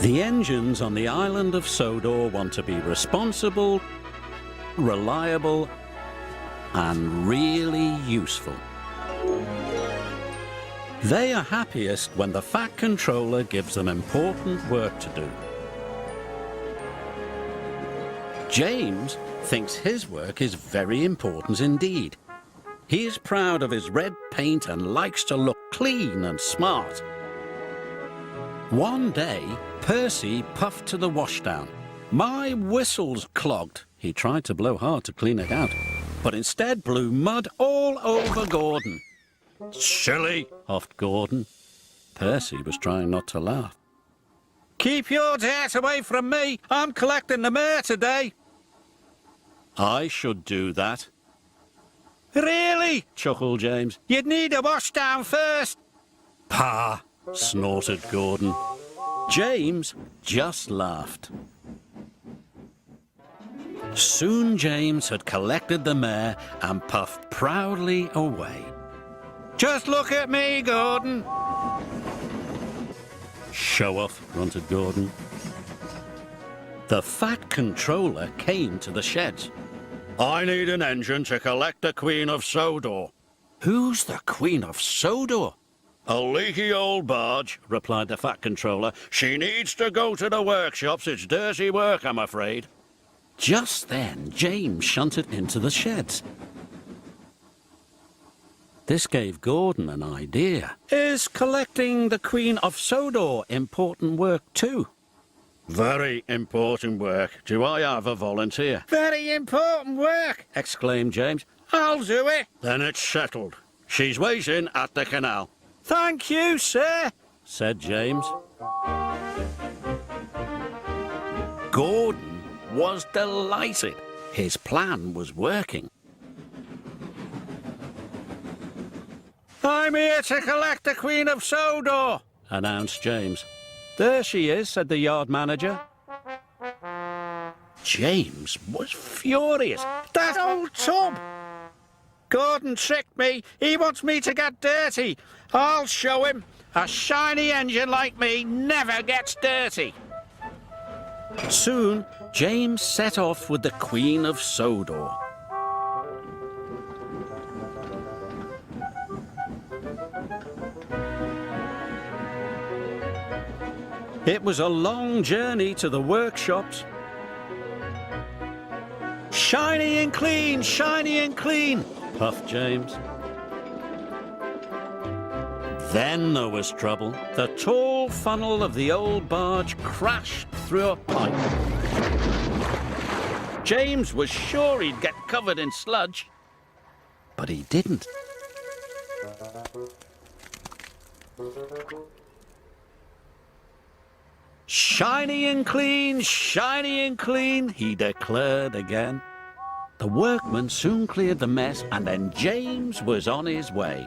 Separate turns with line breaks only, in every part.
The engines on the island of Sodor want to be responsible, reliable, and really useful. They are happiest when the Fat Controller gives them important work to do. James thinks his work is very important indeed. He is proud of his red paint and likes to look clean and smart. One day, Percy puffed to the washdown. "My whistle's clogged." He tried to blow hard to clean it out, but instead blew mud all over Gordon. "Silly," huffed Gordon. Percy was trying not to laugh. "Keep your dirt away from me. I'm collecting the mare today." "I should do that." "Really?" chuckled James. "You'd need a washdown first." "Pah!" snorted Gordon. James just laughed. Soon James had collected the mare and puffed proudly away. "Just look at me, Gordon." "Show off," grunted Gordon. The Fat Controller came to the sheds. "I need an engine to collect the Queen of Sodor." "Who's the Queen of Sodor?" "A leaky old barge," replied the Fat Controller. "She needs to go to the workshops. It's dirty work, I'm afraid." Just then, James shunted into the sheds. This gave Gordon an idea. "Is collecting the Queen of Sodor important work too?" "Very important work. Do I have a volunteer?" "Very important work!" exclaimed James. "I'll do it." "Then it's settled. She's waiting at the canal." "Thank you, sir," said James. Gordon was delighted. His plan was working. "I'm here to collect the Queen of Sodor," announced James. "There she is," said the yard manager. James was furious. "That old tub! Gordon tricked me. He wants me to get dirty. I'll show him. A shiny engine like me never gets dirty." Soon, James set off with the Queen of Sodor. It was a long journey to the workshops. "Shiny and clean, puffed James. Then there was trouble. The tall funnel of the old barge crashed through a pipe. James was sure he'd get covered in sludge, but he didn't. "Shiny and clean," he declared again. The workmen soon cleared the mess, and then James was on his way.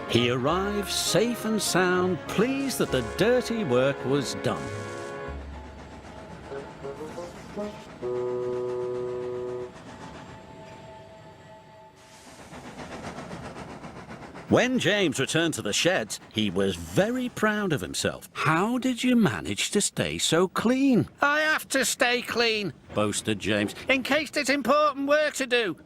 He arrived safe and sound, pleased that the dirty work was done. When James returned to the sheds, he was very proud of himself. "How did you manage to stay so clean?" "I have to stay clean," boasted James, "in case there's important work to do."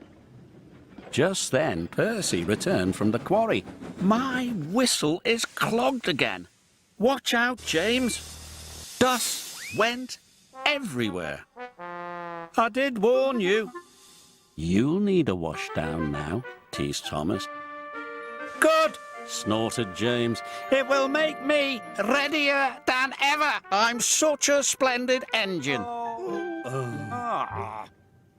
Just then, Percy returned from the quarry. "My whistle is clogged again. Watch out, James." Dust went everywhere. "I did warn you." "You'll need a washdown now," teased Thomas. "Good," snorted James. "It will make me readier than ever. I'm such a splendid engine."